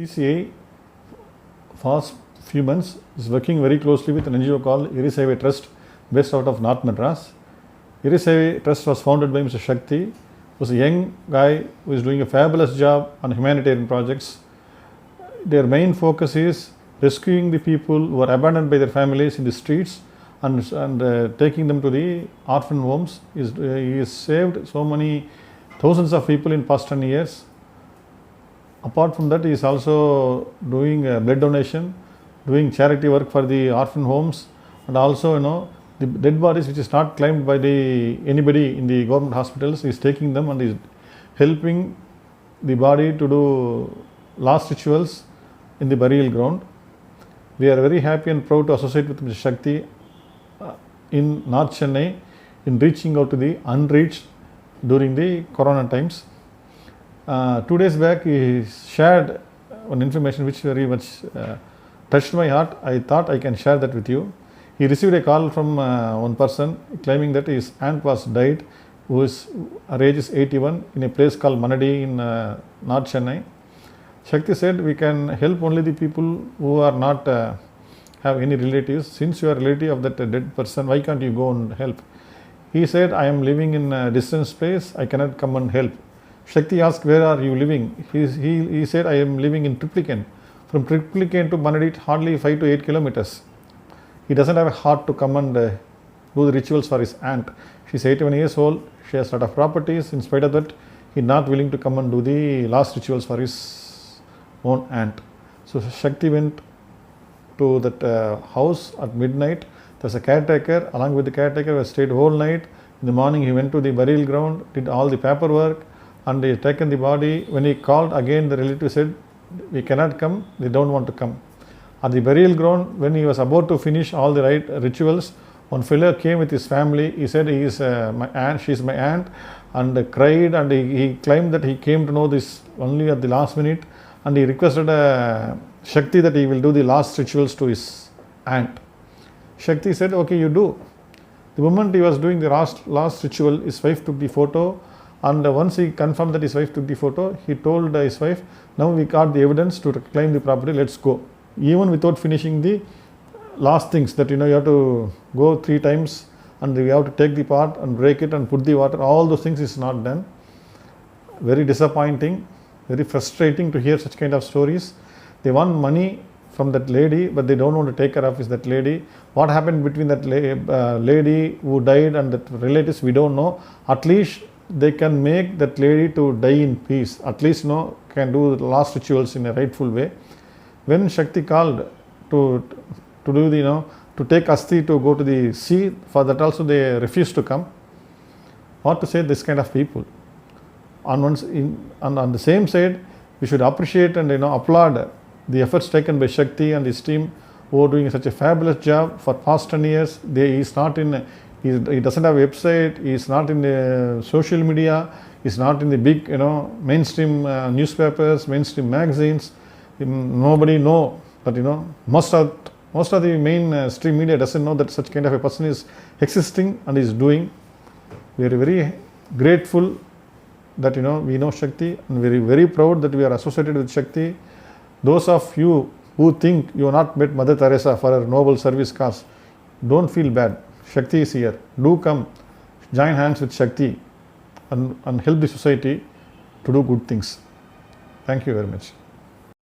CCI past few months is working very closely with an NGO called Irisevai Trust based out of North Madras. Irisevai Trust was founded by Mr. Shakti, who was a young guy who is doing a fabulous job on humanitarian projects. Their main focus is rescuing the people who are abandoned by their families in the streets and taking them to the orphan homes. He has saved so many thousands of people in past 10 years. Apart from that, he is also doing blood donation, doing charity work for the orphan homes, and also the dead bodies which is not claimed by anybody in the government hospitals, he is taking them and is helping the body to do last rituals in the burial ground. We are very happy and proud to associate with Mr. Shakti in North Chennai in reaching out to the unreached during the Corona times. 2 days back, he shared one information which very much touched my heart. I thought I can share that with you. He received a call from one person claiming that his aunt was died, her age is 81, in a place called Manadi in North Chennai. Shakti said, we can help only the people who are not have any relatives. Since you are a relative of that dead person, why can't you go and help? He said, I am living in a distant place, I cannot come and help. Shakti asked, where are you living? He said, I am living in Triplicane. From Triplicane to Manadi, hardly 5 to 8 kilometers. He doesn't have a heart to come and do the rituals for his aunt. She is 81 years old, she has a lot of properties. In spite of that, he is not willing to come and do the last rituals for his own aunt. So Shakti went to that house at midnight. There's a caretaker. Along with the caretaker, he stayed whole night. In the morning, he went to the burial ground, did all the paperwork, and he taken the body. When he called again, the relative said, we cannot come, they don't want to come. At the burial ground, when he was about to finish all the right rituals, one fellow came with his family. He said, he is my aunt, she is my aunt, and cried, and he claimed that he came to know this only at the last minute, and he requested Shakti that he will do the last rituals to his aunt. Shakti said, okay, you do. The moment he was doing the last ritual, his wife took the photo, and once he confirmed that his wife took the photo, he told his wife, now we got the evidence to claim the property, let's go. Even without finishing the last things that you have to go 3 times and we have to take the part and break it and put the water, all those things is not done. Very disappointing, very frustrating to hear such kind of stories. They want money from that lady, but they don't want to take care of that lady. What happened between that lady who died and that relatives, we don't know. At least they can make that lady to die in peace. At least can do the last rituals in a rightful way. When Shakti called to do to take Asti to go to the sea, for that also they refused to come. What to say this kind of people? On the same side, we should appreciate and applaud the efforts taken by Shakti and his team, who are doing such a fabulous job for past 10 years. He doesn't have a website, he is not in the social media, he is not in the big mainstream newspapers, mainstream magazines. Nobody know, but most of the mainstream media doesn't know that such kind of a person is existing and is doing. We are very grateful that we know Shakti, and very, very proud that we are associated with Shakti. Those of you who think you have not met Mother Teresa for her noble service cause, don't feel bad. Shakti is here. Do come, join hands with Shakti and help the society to do good things. Thank you very much.